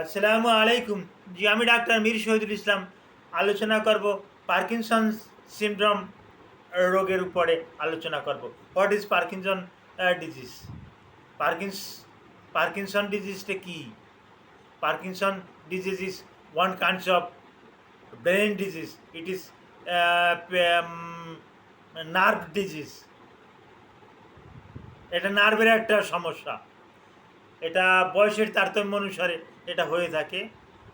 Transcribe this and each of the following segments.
আসসালামু আলাইকুম। জি, আমি ডাক্তার মীর শহীদুল ইসলাম আলোচনা করব পার্কিনসন্স সিনড্রোম রোগের উপরে আলোচনা করব। What is Parkinson disease? Parkins Parkinson ডিজিজটা কি? Parkinson disease is one kinds of brain disease. It is nerve disease. এটা নার্ভের একটা সমস্যা। এটা বয়সের তারতম্য অনুসারে এটা হয়ে থাকে।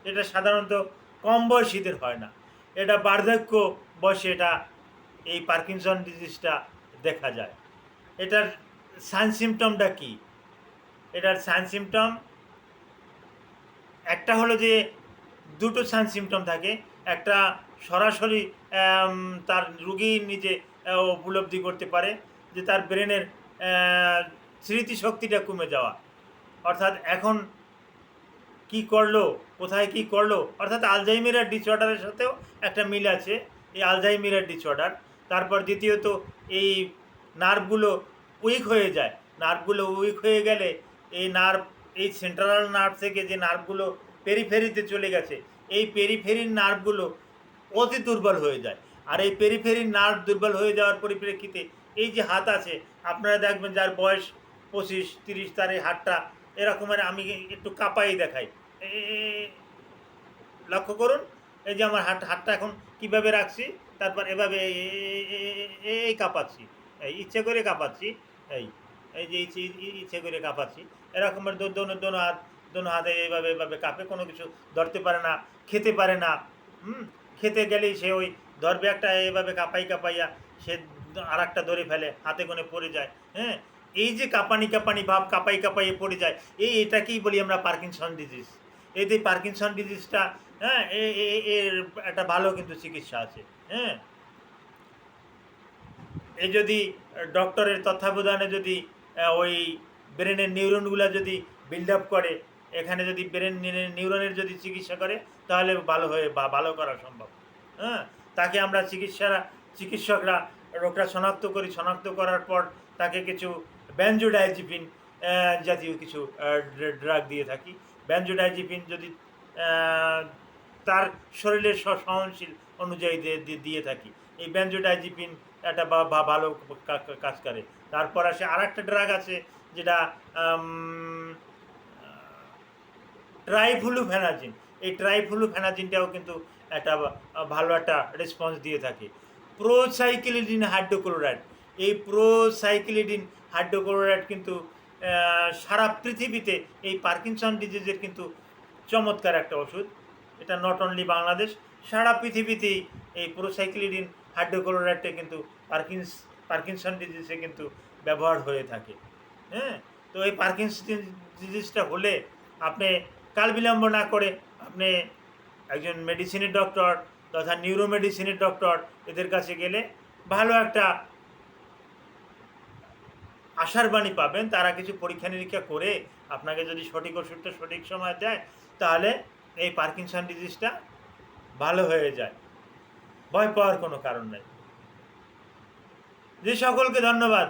এটা সাধারণত কম বয়সীদের হয় না, এটা বার্ধক্য বয়সে এটা এই পার্কিনসন ডিজিজটা দেখা যায়। এটার সাইন সিমটমটা কি? এটার সাইন সিমটম একটা হলো যে দুটো সাইন সিমটম থাকে। একটা সরাসরি তার রুগী নিজে উপলব্ধি করতে পারে যে তার ব্রেনের স্মৃতিশক্তিটা কমে যাওয়া, অর্থাৎ এখন কি করলো, কোথায় কি করলো, অর্থাৎ আলজাইমার ডিসঅর্ডারের সাথেও একটা মিল আছে এই আলজাইমার ডিসঅর্ডার। তারপর দ্বিতীয়ত এই নার্ভগুলো উইক হয়ে যায়। নার্ভগুলো উইক হয়ে গেলে এই নার্ভ, এই সেন্ট্রাল নার্ভ থেকে যে নার্ভগুলো পেরিফেরিতে চলে গেছে, এই পেরিফেরির নার্ভগুলো অতি দুর্বল হয়ে যায়। আর এই পেরিফেরির নার্ভ দুর্বল হয়ে যাওয়ার পরিপ্রেক্ষিতে এই যে হাত আছে, আপনারা দেখবেন যার বয়স 25-30 তার এই হাতটা এরকমের, আমি একটু কাঁপাই দেখাই, লক্ষ্য করুন। এই যে আমার হাতটা এখন কিভাবে রাখছি, তারপর এভাবে এই কাঁপাচ্ছি, এই ইচ্ছে করে কাঁপাচ্ছি, এই এই যে ইচ্ছে করে কাঁপাচ্ছি, এরকমের দোনো হাতে এইভাবে এইভাবে কাঁপে, কোনো কিছু ধরতে পারে না, খেতে পারে না। খেতে গেলেই সে ওই ধরবে একটা, এইভাবে কাঁপাইয়া সে আর একটা ধরে ফেলে, হাতে কোণে পড়ে যায়। হ্যাঁ, এই যে কাঁপানি ভাব, কাঁপাইয়ে পড়ে যায়, এটাকেই বলি আমরা পার্কিনসন ডিজিজ। এই যে পার্কিনসন ডিজিজটা, হ্যাঁ, এর একটা ভালো কিন্তু চিকিৎসা আছে। হ্যাঁ, এই যদি ডক্টরের তত্ত্বাবধানে যদি ওই ব্রেনের নিউরনগুলো যদি বিল্ড আপ করে, এখানে যদি ব্রেন নিউরনের যদি চিকিৎসা করে, তাহলে ভালো করা সম্ভব। হ্যাঁ, তাকে আমরা চিকিৎসকরা রোগটা শনাক্ত করার পর তাকে কিছু ব্যানজোডাইজিপিন জাতীয় কিছু ড্রাগ দিয়ে থাকি। ব্যানজোডাইজিপিন যদি তার শরীরের সহনশীল অনুযায়ী দিয়ে থাকি। এই ব্যানজোডাইজিপিন একটা ভালো কাজ করে। তারপর আসে আর একটা ড্রাগ আছে যেটা ট্রাইফ্লুফেনাজিন। এই ট্রাইফ্লুফেনাজিনটাও কিন্তু একটা ভালো একটা রেসপন্স দিয়ে থাকে। প্রোসাইক্লিডিন হাইড্রোক্লোরাইড, এই প্রোসাইক্লিডিন হাইড্রোক্লোরাইড কিন্তু সারা পৃথিবীতে এই পার্কিনসন ডিজিজের কিন্তু চমৎকার একটা ওষুধ। এটা নট অনলি বাংলাদেশ, সারা পৃথিবীতেই এই প্রোসাইক্লিডিন হাইড্রোক্লোরাইডটা কিন্তু পার্কিনসন ডিজিজে কিন্তু ব্যবহার হয়ে থাকে। হ্যাঁ, তো এই পার্কিনসন ডিজিজটা হলে আপনি কাল বিলম্ব না করে আপনি একজন মেডিসিনের ডক্টর তথা নিউরো মেডিসিনের ডক্টর এদের কাছে গেলে ভালো একটা আশার বাণী পাবেন। তারা কিছু পরীক্ষা নিরীক্ষা করে আপনাকে যদি সঠিক ওষুধটা সঠিক সময় দেয়, তাহলে এই পার্কিনসন ডিজিজটা ভালো হয়ে যায়। ভয় পাওয়ার কোনো কারণ নেই। যে সকলকে ধন্যবাদ।